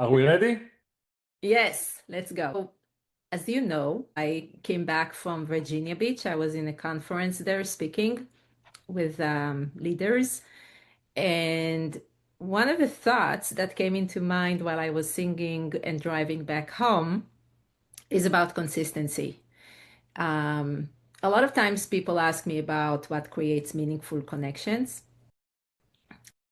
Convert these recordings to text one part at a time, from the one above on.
Are we ready? Yes, let's go. As you know, I came back from Virginia Beach. I was in a conference there speaking with leaders. And one of the thoughts that came into mind while I was singing and driving back home is about consistency. Um, a lot of times people ask me about what creates meaningful connections.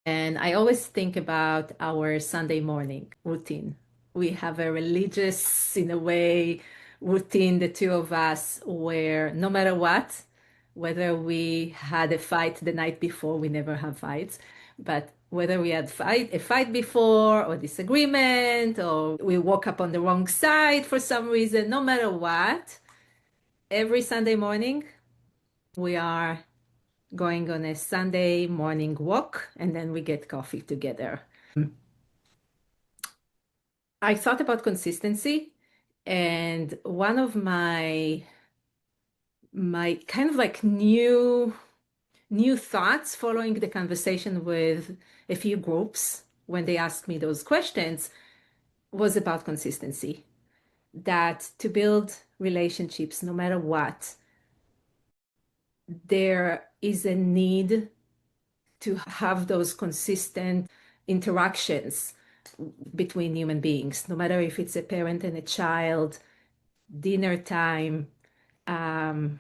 And I always think about our Sunday morning routine. We have a religious, in a way, routine, the two of us, where no matter what, whether we had a fight the night before, we never have fights, but whether we had a fight before or disagreement, or we woke up on the wrong side for some reason, no matter what, every Sunday morning we are going on a Sunday morning walk, and then we get coffee together. I thought about consistency, and one of my kind of like new thoughts following the conversation with a few groups when they asked me those questions was about consistency. That to build relationships, no matter what, there is a need to have those consistent interactions between human beings, no matter if it's a parent and a child, dinner time, um,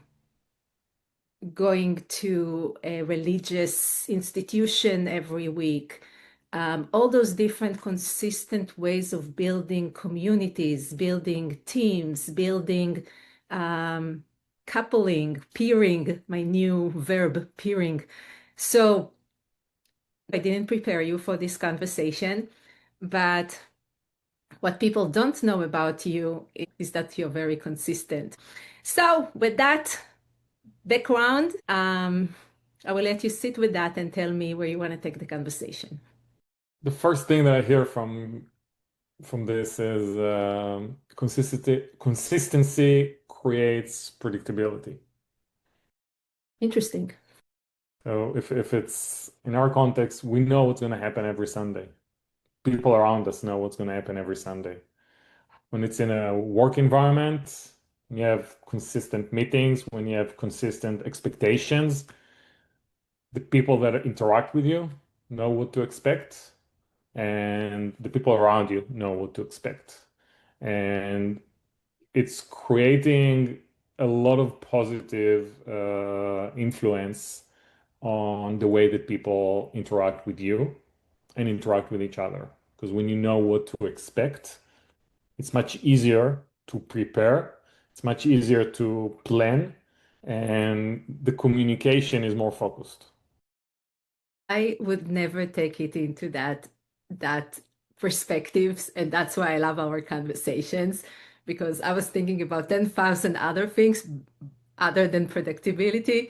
going to a religious institution every week. All those different consistent ways of building communities, building teams, building coupling, peering, my new verb, peering. So I didn't prepare you for this conversation, but what people don't know about you is that you're very consistent. So, with that background, I will let you sit with that and tell me where you want to take the conversation. The first thing that I hear from this is consistency creates predictability. Interesting. So if it's in our context, we know what's going to happen every Sunday. People around us know what's going to happen every Sunday. When it's in a work environment, you have consistent meetings, when you have consistent expectations, the people that interact with you know what to expect, and the people around you know what to expect. And it's creating a lot of positive influence on the way that people interact with you and interact with each other. Because when you know what to expect, it's much easier to prepare, it's much easier to plan, and the communication is more focused. I would never take it into that perspectives, and that's why I love our conversations because I was thinking about 10,000 other things other than predictability.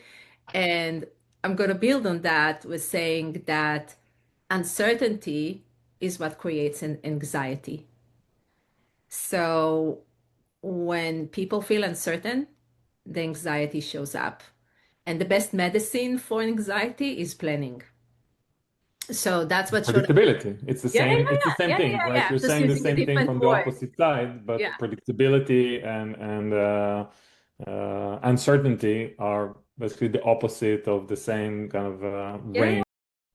And I'm going to build on that with saying that uncertainty is what creates an anxiety. So when people feel uncertain, the anxiety shows up. And the best medicine for anxiety is planning. So that's what showed up. Predictability. Yeah, yeah, It's the same yeah, yeah, thing, yeah, right? yeah. You're Just saying the using a same thing different from the word. opposite side, Yeah. but predictability and uncertainty are basically the opposite of the same kind of Yeah, yeah, range.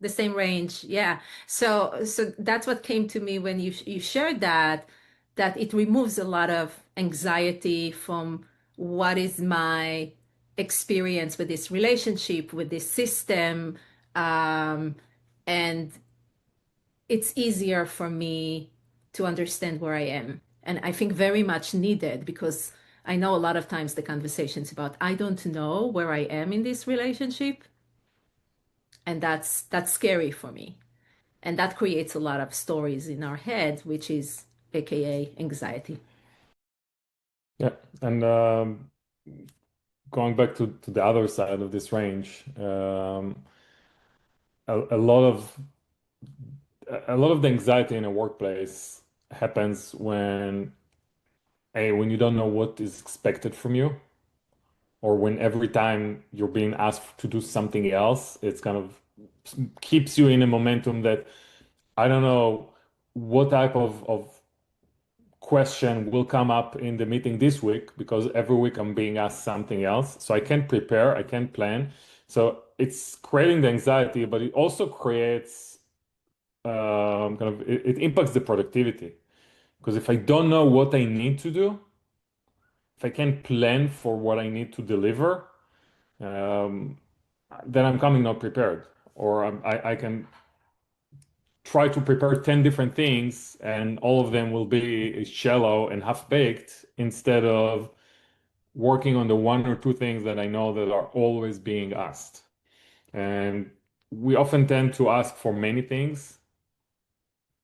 the same range. Yeah. So that's what came to me when you shared that it removes a lot of anxiety from what is my experience with this relationship, with this system, um, and it's easier for me to understand where I am. And I think very much needed because I know a lot of times the conversations about I don't know where I am in this relationship, and that's scary for me. And that creates a lot of stories in our head, which is AKA anxiety. Yeah. And going back to the other side of this range, a lot of the anxiety in a workplace happens when you don't know what is expected from you, or when every time you're being asked to do something else, it's kind of keeps you in a momentum that I don't know what type of question will come up in the meeting this week because every week I'm being asked something else. So I can't prepare, I can't plan. So it's creating the anxiety, but it also creates it impacts the productivity. Because if I don't know what I need to do, if I can't plan for what I need to deliver, um, then I'm coming not prepared. Or I can try to prepare 10 different things and all of them will be shallow and half-baked instead of working on the one or two things that I know that are always being asked. And we often tend to ask for many things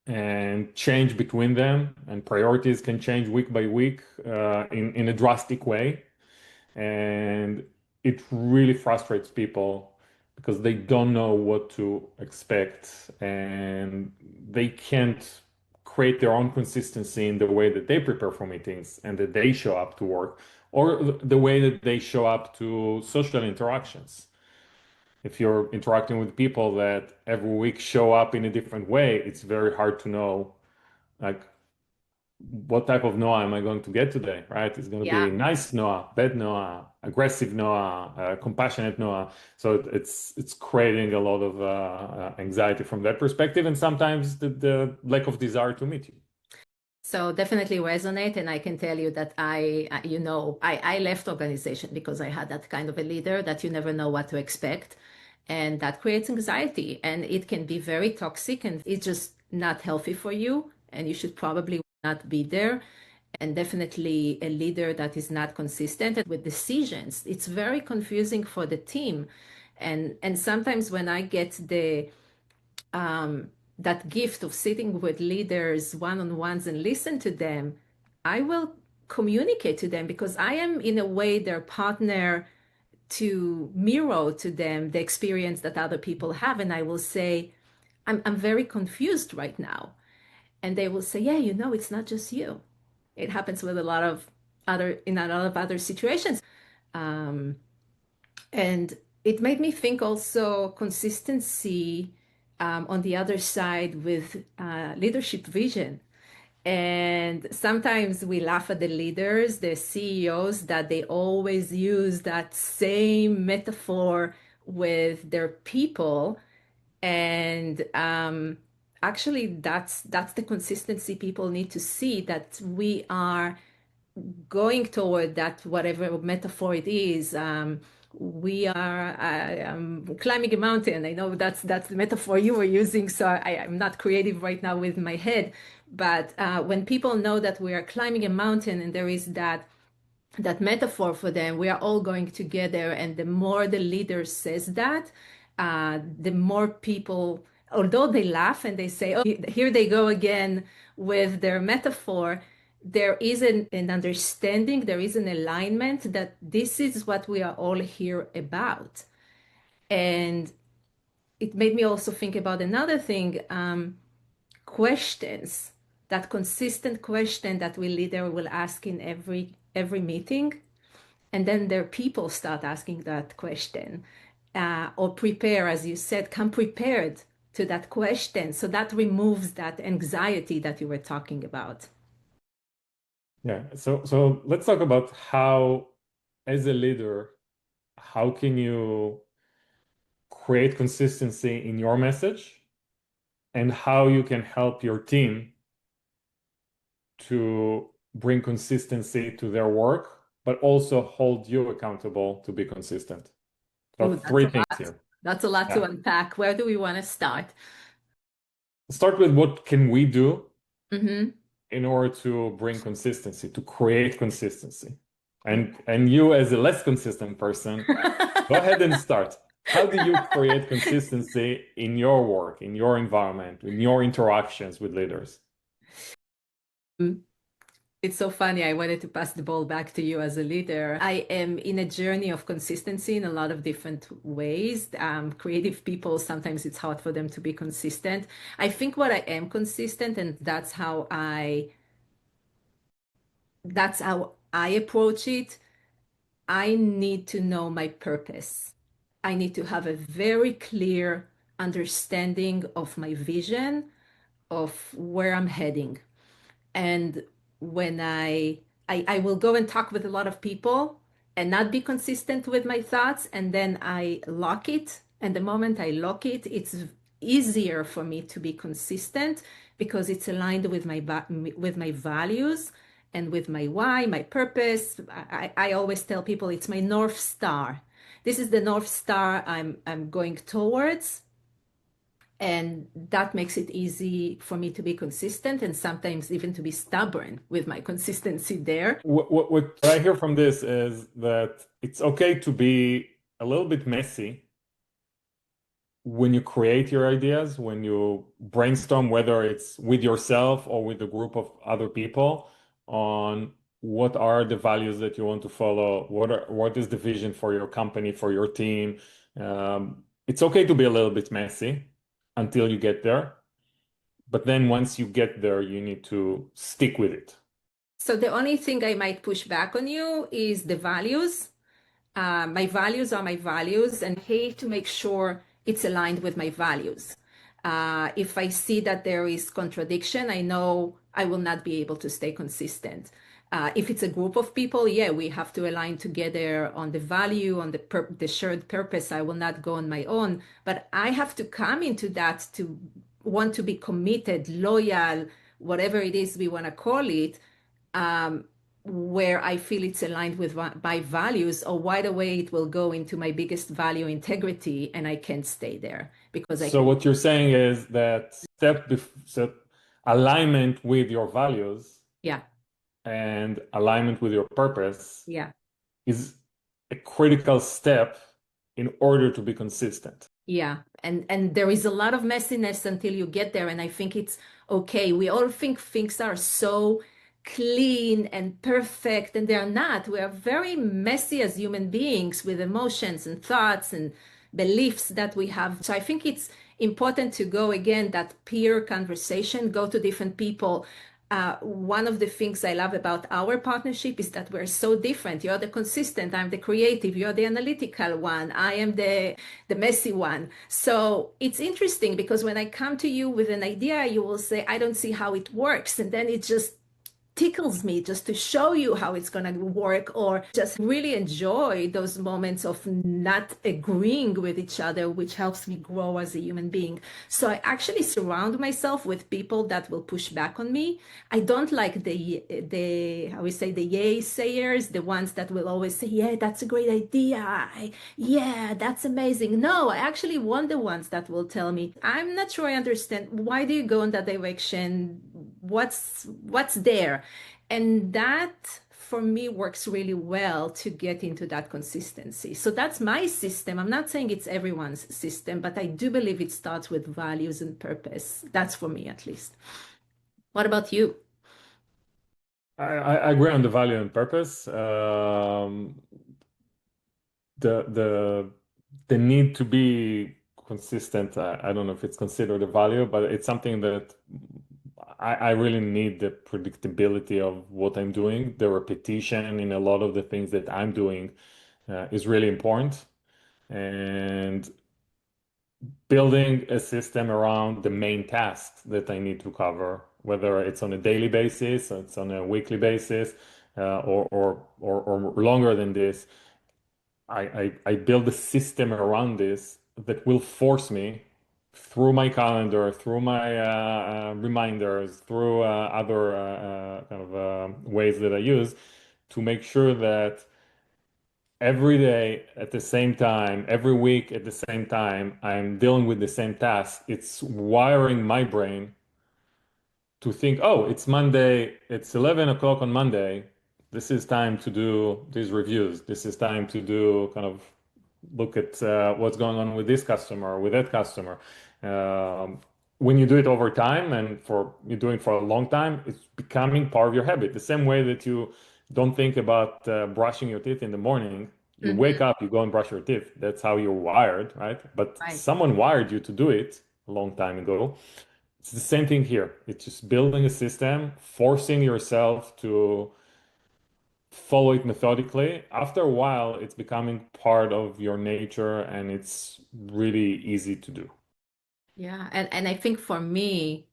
and change between them, and priorities can change week by week in a drastic way. And it really frustrates people because they don't know what to expect and they can't create their own consistency in the way that they prepare for meetings and that they show up to work or the way that they show up to social interactions. If you're interacting with people that every week show up in a different way, it's very hard to know like what type of Noah am I going to get today, right? It's going to be Yeah. nice Noah, bad Noah, aggressive Noah, compassionate Noah. So it's creating a lot of anxiety from that perspective, and sometimes the lack of desire to meet you. So definitely resonate, and I can tell you that I left organization because I had that kind of a leader that you never know what to expect, and that creates anxiety, and it can be very toxic, and it's just not healthy for you, and you should probably not be there. And definitely a leader that is not consistent with decisions. It's very confusing for the team, and sometimes when I get the that gift of sitting with leaders one-on-ones and listen to them, I will communicate to them because I am in a way their partner to mirror to them the experience that other people have. And I will say, I'm very confused right now. And they will say, yeah, it's not just you. It happens with a lot of other situations. Um, and it made me think also consistency on the other side with leadership vision. And sometimes we laugh at the leaders, the CEOs, that they always use that same metaphor with their people. And actually, that's the consistency people need to see, that we are going toward that, whatever metaphor it is. We are climbing a mountain. I know that's the metaphor you were using, so I'm not creative right now with my head. But when people know that we are climbing a mountain and there is that metaphor for them, we are all going together. And the more the leader says that, the more people, although they laugh and they say, oh, here they go again with their metaphor, there is an understanding, there is an alignment that this is what we are all here about. And it made me also think about another thing, questions, that consistent question that we leader will ask in every meeting, and then their people start asking that question, or prepare, as you said, come prepared to that question. So that removes that anxiety that you were talking about. Yeah. So let's talk about how, as a leader, how can you create consistency in your message and how you can help your team to bring consistency to their work, but also hold you accountable to be consistent. So Oh, three things here. that's a lot to Yeah. unpack. Where do we want to start? Start with what can we do Hmm. in order to bring consistency, to create consistency. And you as a less consistent person, go ahead and start. How do you create consistency in your work, in your environment, in your interactions with leaders? It's so funny. I wanted to pass the ball back to you as a leader. I am in a journey of consistency in a lot of different ways. Creative people, sometimes it's hard for them to be consistent. I think what I am consistent, and that's how I approach it. I need to know my purpose. I need to have a very clear understanding of my vision, of where I'm heading. And when I will go and talk with a lot of people and not be consistent with my thoughts, and then I lock it. And the moment I lock it, it's easier for me to be consistent because it's aligned with my values and with my why, my purpose. I always tell people it's my North Star. This is the North Star I'm going towards. And that makes it easy for me to be consistent and sometimes even to be stubborn with my consistency there. What I hear from this is that it's okay to be a little bit messy when you create your ideas, when you brainstorm, whether it's with yourself or with a group of other people, on what are the values that you want to follow, what is the vision for your company, for your team. It's okay to be a little bit messy until you get there, but then once you get there, you need to stick with it. So the only thing I might push back on you is the values. My values are my values, and I hate to make sure it's aligned with my values. If I see that there is contradiction, I know I will not be able to stay consistent. If it's a group of people, yeah, we have to align together on the value, on the shared purpose. I will not go on my own, but I have to come into that to want to be committed, loyal, whatever it is we want to call it, um, where I feel it's aligned with my values, or right away it will go into my biggest value, integrity, and I can't stay there because I So can. what you're saying is that so alignment with your values Yeah, and alignment with your purpose yeah. is a critical step in order to be consistent. Yeah, and there is a lot of messiness until you get there, and I think it's okay. We all think things are so clean and perfect, and they're not. We are very messy as human beings with emotions and thoughts and beliefs that we have. So I think it's important to go again that peer conversation, go to different people. One of the things I love about our partnership is that we're so different. You're the consistent, I'm the creative, you're the analytical one, I am the messy one. So it's interesting because when I come to you with an idea, you will say, I don't see how it works. And then it just tickles me just to show you how it's going to work, or just really enjoy those moments of not agreeing with each other, which helps me grow as a human being. So I actually surround myself with people that will push back on me. I don't like the how we say, the yay sayers, the ones that will always say, yeah, that's a great idea. Yeah, that's amazing. No, I actually want the ones that will tell me, I'm not sure I understand. Why do you go in that direction? What's there? And that for me works really well to get into that consistency. So that's my system. I'm not saying it's everyone's system, but I do believe it starts with values and purpose. That's for me at least. What about you? I agree on the value and purpose. The the the need to be consistent. I don't know if it's considered a value, but it's something that I really need the predictability of what I'm doing. The repetition in a lot of the things that I'm doing is really important. And building a system around the main tasks that I need to cover, whether it's on a daily basis, or it's on a weekly basis, or longer than this. I build a system around this that will force me through my calendar, through my reminders, through other kind of ways that I use to make sure that every day at the same time, every week at the same time, I'm dealing with the same task. It's wiring my brain to think, oh, it's Monday, it's 11 o'clock on Monday. This is time to do these reviews. This is time to do kind of look at what's going on with this customer, with that customer. Um, when you do it over time and for you're doing it for a long time, it's becoming part of your habit. The same way that you don't think about brushing your teeth in the morning, you wake Mhm. up, you go and brush your teeth. That's how you're wired, right? But Right. someone wired you to do it a long time ago. It's the same thing here. It's just building a system, forcing yourself to follow it methodically. After a while, it's becoming part of your nature and it's really easy to do. Yeah. And I think for me,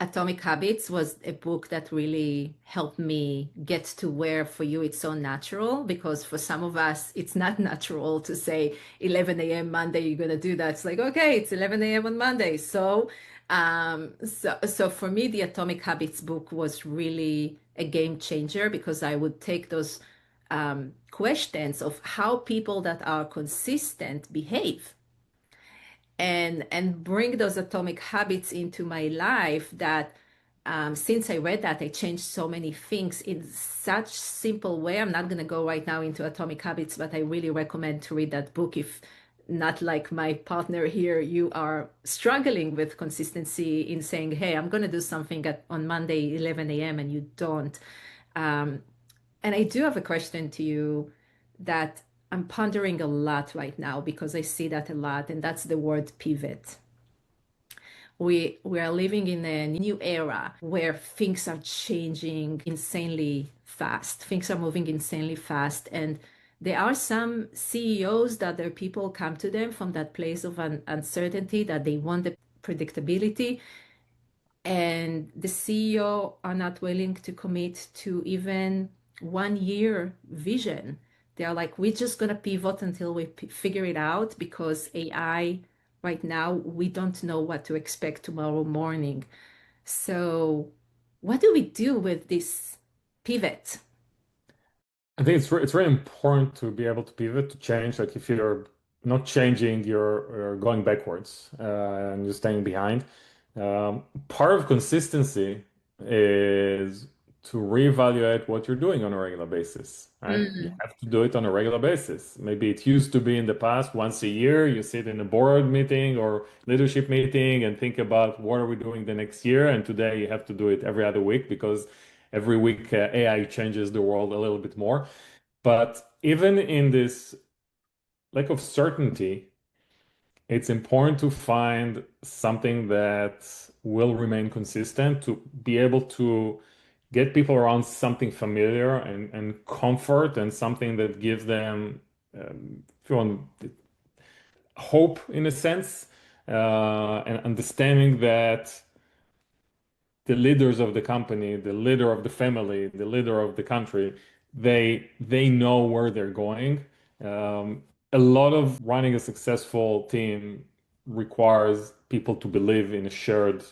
Atomic Habits was a book that really helped me get to where for you it's so natural, because for some of us it's not natural to say 11 a.m. Monday you're gonna do that. It's like, okay, it's 11 a.m. on Monday. So for me the Atomic Habits book was really a game changer, because I would take those questions of how people that are consistent behave, and bring those atomic habits into my life. That since I read that, I changed so many things in such simple way. I'm not going to go right now into atomic habits, but I really recommend to read that book if not, like my partner here, you are struggling with consistency in saying, hey, I'm going to do something on Monday 11 a.m. and you don't. um, and I do have a question to you that I'm pondering a lot right now, because I see that a lot, and that's the word pivot. We are living in a new era where things are changing insanely fast. Things are moving insanely fast, and there are some CEOs that their people come to them from that place of uncertainty, that they want the predictability, and the CEO are not willing to commit to even 1 year vision. They're like, we're just going to pivot until we figure it out, because AI right now, we don't know what to expect tomorrow morning. So, what do we do with this pivot? I think it's really important to be able to pivot, to change. Like if you're not changing, you're going backwards and you're staying behind. Part of consistency is to reevaluate what you're doing on a regular basis, right? You Mm, have to do it on a regular basis. Maybe it used to be in the past once a year, you sit in a board meeting or leadership meeting and think about what are we doing the next year. And today you have to do it every other week because every week AI changes the world a little bit more. But even in this lack of certainty, it's important to find something that will remain consistent, to be able to get people around something familiar and comfort, and something that gives them, if you want, hope in a sense, and understanding that the leaders of the company, the leader of the family, the leader of the country, they know where they're going. A lot of running a successful team requires people to believe in a shared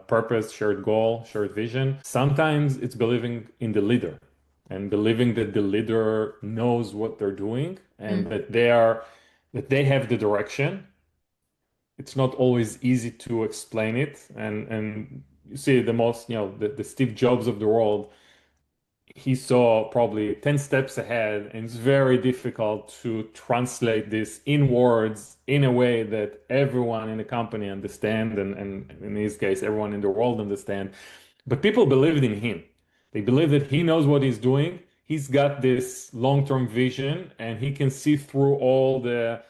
purpose, shared goal, shared vision. Sometimes it's believing in the leader and believing that the leader knows what they're doing and mm. that they have the direction. It's not always easy to explain it, and you see the most, the Steve Jobs of the world, he saw probably 10 steps ahead, and it's very difficult to translate this in words in a way that everyone in the company understand, and in his case everyone in the world understand. But people believed in him. They believe that he knows what he's doing. He's got this long-term vision and he can see through all the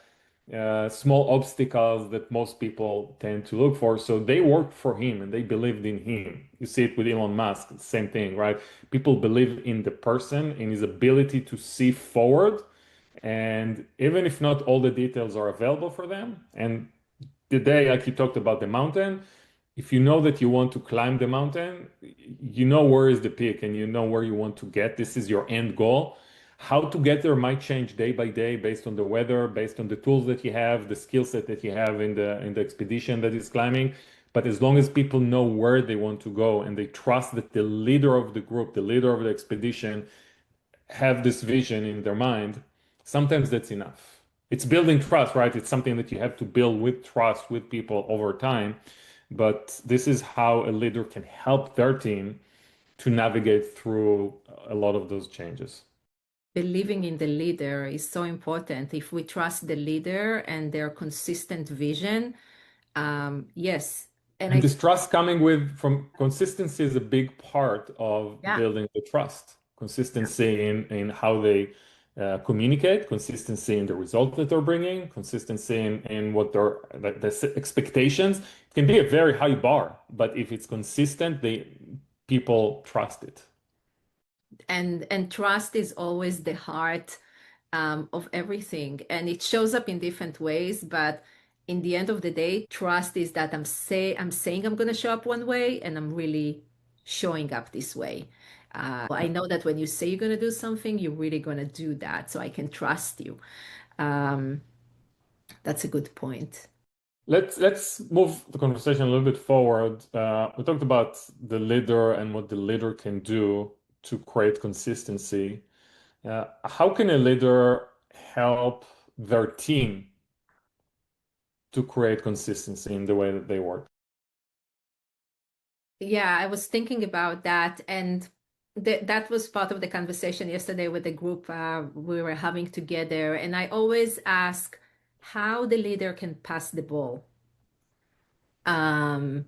small obstacles that most people tend to look for. So they worked for him and they believed in him. You see it with Elon Musk, same thing, right? People believe in the person, in his ability to see forward. And even if not all the details are available for them, and today, like you talked about the mountain, if you know that you want to climb the mountain, you know where is the peak and you know where you want to get. This is your end goal. How to get there might change day by day based on the weather, based on the tools that you have, the skill set that you have in the expedition that is climbing. But as long as people know where they want to go and they trust that the leader of the group, the leader of the expedition, have this vision in their mind, sometimes that's enough. It's building trust, right? It's something that you have to build with trust with people over time. But this is how a leader can help their team to navigate through a lot of those changes. Believing in the leader is so important. If we trust the leader and their consistent vision, yes. And And this trust coming with from consistency is a big part of yeah, building the trust. Consistency in how they communicate, consistency in the result that they're bringing, consistency in what their the expectations. It can be a very high bar, but if it's consistent, people trust it. and trust is always the heart of everything, and it shows up in different ways, but in the end of the day, trust is that I'm saying I'm going to show up one way and I'm really showing up this way. I know that when you say you're going to do something, you're really going to do that. So I can trust you. Um, that's a good point. Let's move the conversation a little bit forward. We talked about the leader and what the leader can do to create consistency. How can a leader help their team to create consistency in the way that they work? Yeah, I was thinking about that, and that was part of the conversation yesterday with the group we were having together. And I always ask how the leader can pass the ball. Um,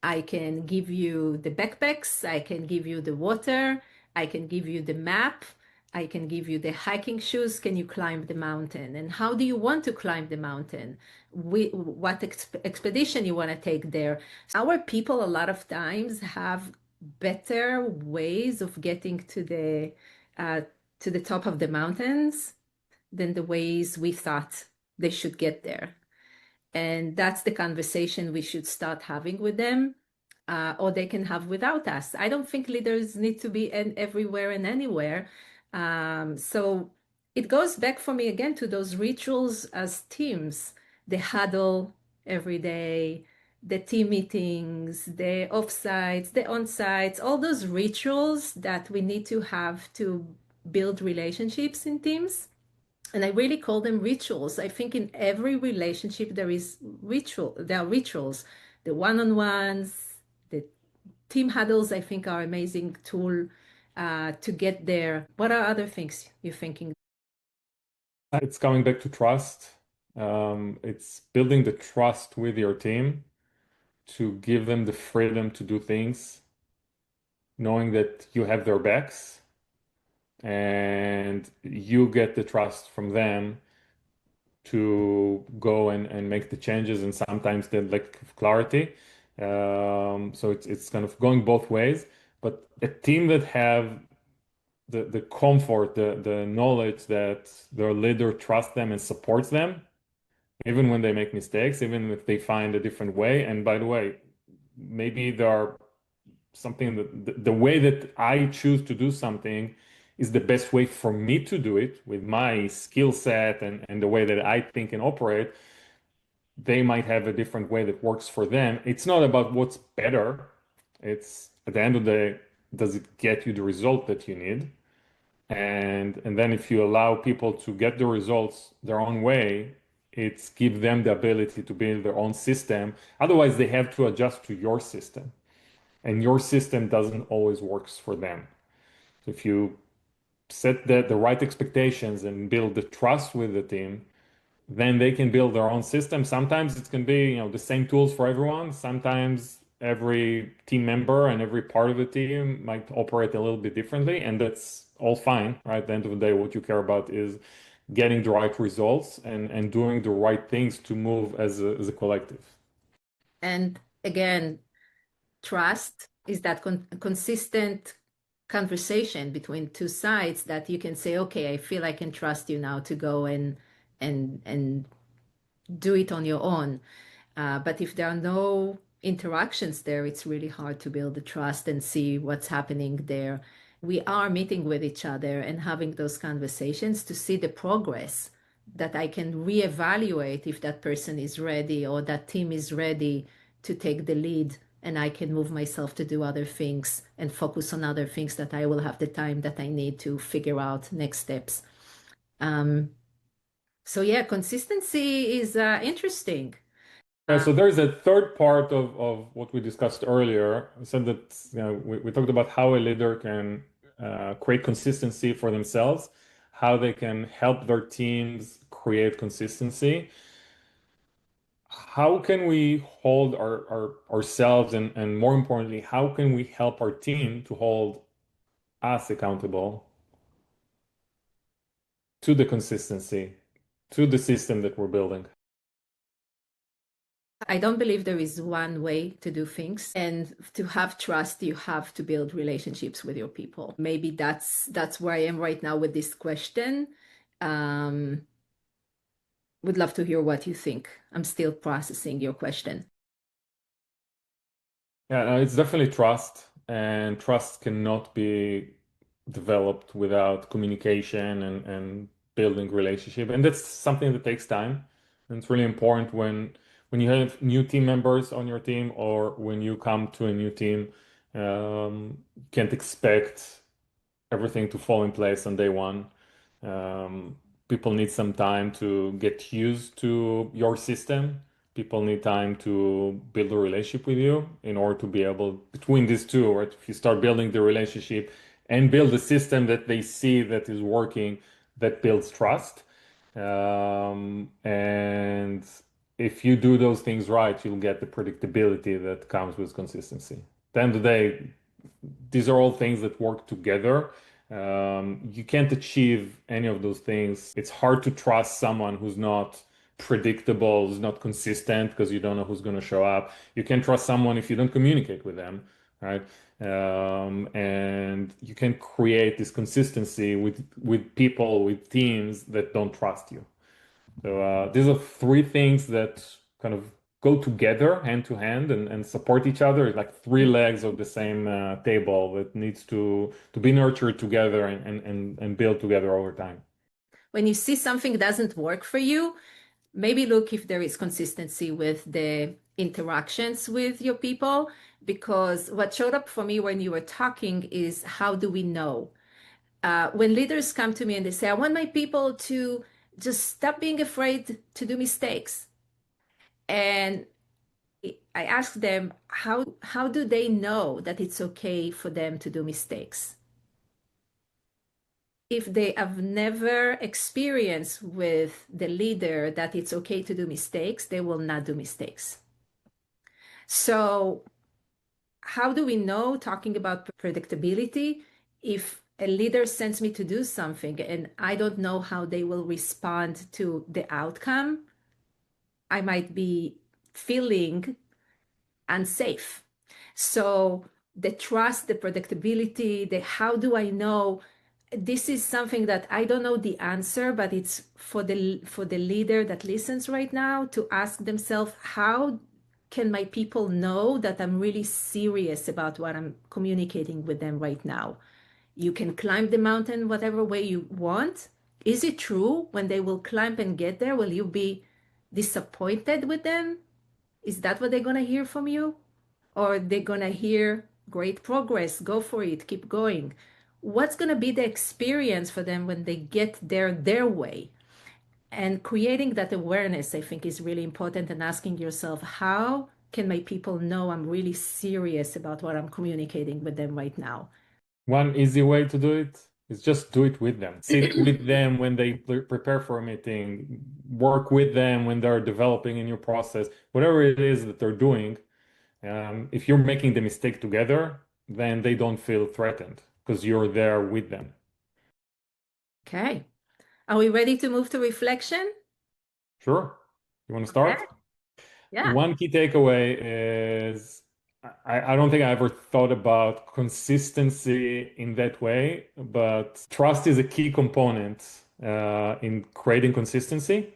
I can give you the backpacks, I can give you the water, I can give you the map, I can give you the hiking shoes. Can you climb the mountain? And how do you want to climb the mountain? What expedition you want to take there? Our people a lot of times have better ways of getting uh, to the top of the mountains than the ways we thought they should get there. And that's the conversation we should start having with them, or they can have without us. I don't think leaders need to be everywhere and anywhere. So it goes back for me again to those rituals as teams, the huddle every day, the team meetings, the offsites, the onsites, all those rituals that we need to have to build relationships in teams. And I really call them rituals. I think in every relationship there are rituals. The one-on-ones, the team huddles, I think are amazing tool to get there. What are other things you're thinking? It's coming back to trust. It's building the trust with your team to give them the freedom to do things, knowing that you have their backs and you get the trust from them to go and make the changes, and sometimes the lack of clarity. So it's kind of going both ways. But a team that have the comfort, the knowledge that their leader trusts them and supports them, even when they make mistakes, even if they find a different way. And by the way, maybe there are something that the way that I choose to do something is the best way for me to do it with my skill set and the way that I think and operate. They might have a different way that works for them. It's not about what's better. It's at the end of the day, does it get you the result that you need? And then if you allow people to get the results their own way, it's give them the ability to build their own system. Otherwise, they have to adjust to your system, and your system doesn't always works for them. So if you set the right expectations and build the trust with the team, then they can build their own system. Sometimes it can be, the same tools for everyone. Sometimes every team member and every part of the team might operate a little bit differently, and that's all fine, right? At the end of the day, what you care about is getting the right results and doing the right things to move as a collective. And again, trust is that consistent conversation between two sides that you can say, okay, I feel I can trust you now to go and do it on your own. But if there are no interactions there, it's really hard to build the trust and see what's happening there. We are meeting with each other and having those conversations to see the progress that I can reevaluate if that person is ready or that team is ready to take the lead, and I can move myself to do other things and focus on other things that I will have the time that I need to figure out next steps. Um, so yeah, consistency is interesting. So there is a third part of what we discussed earlier. I said that we talked about how a leader can create consistency for themselves, how they can help their teams create consistency. How can we hold ourselves and more importantly, how can we help our team to hold us accountable to the consistency, to the system that we're building? I don't believe there is one way to do things. And to have trust, you have to build relationships with your people. Maybe that's where I am right now with this question. Um, would love to hear what you think. I'm still processing your question. Yeah, no, it's definitely trust, and trust cannot be developed without communication and building relationship. And that's something that takes time. And it's really important when you have new team members on your team or when you come to a new team, you can't expect everything to fall in place on day one. Um, People need some time to get used to your system. People need time to build a relationship with you in order to be able, between these two, right? If you start building the relationship and build a system that they see that is working, that builds trust. And if you do those things right, you'll get the predictability that comes with consistency. At the end of the day, these are all things that work together. You can't achieve any of those things. It's hard to trust someone who's not predictable, who's not consistent, because you don't know who's going to show up. You can't trust someone if you don't communicate with them, right? And you can create this consistency with people, with teams that don't trust you. So these are three things that kind of go together hand to hand and support each other. It's like three legs of the same table that needs to be nurtured together and build together over time. When you see something doesn't work for you, maybe look if there is consistency with the interactions with your people, because what showed up for me when you were talking is how do we know? When leaders come to me and they say, I want my people to just stop being afraid to do mistakes. And I ask them, how do they know that it's okay for them to do mistakes? If they have never experienced with the leader that it's okay to do mistakes, they will not do mistakes. So, how do we know, talking about predictability, if a leader sends me to do something and I don't know how they will respond to the outcome, I might be feeling unsafe. So the trust, the predictability, the how do I know, this is something that I don't know the answer, but it's for the leader that listens right now to ask themselves, how can my people know that I'm really serious about what I'm communicating with them right now? You can climb the mountain whatever way you want. Is it true when they will climb and get there, will you be disappointed with them? Is that what they're going to hear from you? Or they're going to hear great progress, go for it, keep going? What's going to be the experience for them when they get there their way? And creating that awareness, I think, is really important, and asking yourself, how can my people know I'm really serious about what I'm communicating with them right now? One easy way to do it is just do it with them. Sit with them when they prepare for a meeting, work with them when they're developing a new process, whatever it is that they're doing. If you're making the mistake together, then they don't feel threatened because you're there with them. Okay. Are we ready to move to reflection? Sure. You want to Okay. start? Yeah. One key takeaway is I don't think I ever thought about consistency in that way, but trust is a key component in creating consistency.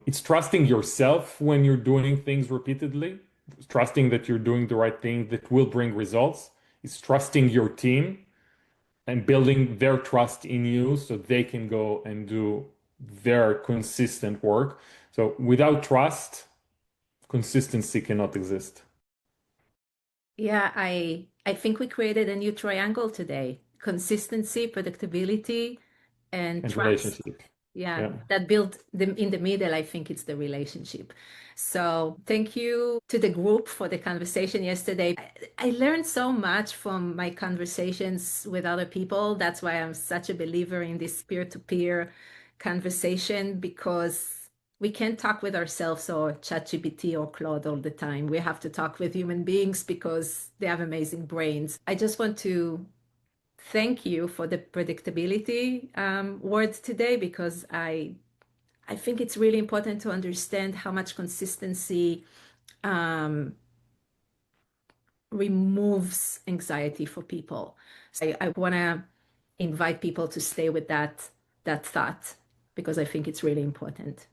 It's trusting yourself when you're doing things repeatedly, trusting that you're doing the right thing that will bring results. It's trusting your team and building their trust in you so they can go and do their consistent work. So without trust, consistency cannot exist. Yeah, I think we created a new triangle today. Consistency, predictability, and And trust. relationship. Yeah, Yeah. that built the in the middle, I think it's the relationship. So thank you to the group for the conversation yesterday. I learned so much from my conversations with other people. That's why I'm such a believer in this peer-to-peer conversation, because we can't talk with ourselves or ChatGPT or Claude all the time. We have to talk with human beings because they have amazing brains. I just want to thank you for the predictability words today, because I think it's really important to understand how much consistency um, removes anxiety for people. So I want to invite people to stay with that thought, because I think it's really important.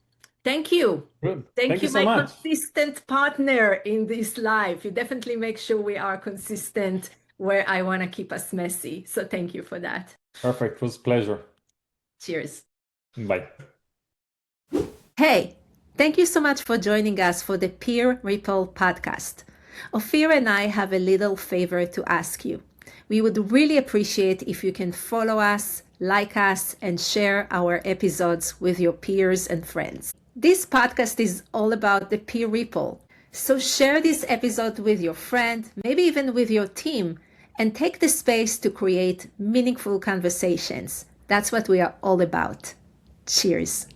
Thank you. Good. Thank Thank you you, so my much. consistent partner in this life. You definitely make sure we are consistent where I want to keep us messy. So thank you for that. Perfect. It was a pleasure. Cheers. Bye. Hey, thank you so much for joining us for the Peer Ripple podcast. Ofir and I have a little favor to ask you. We would really appreciate if you can follow us, like us, and share our episodes with your peers and friends. This podcast is all about the peer ripple. So share this episode with your friend, maybe even with your team, and take the space to create meaningful conversations. That's what we are all about. Cheers.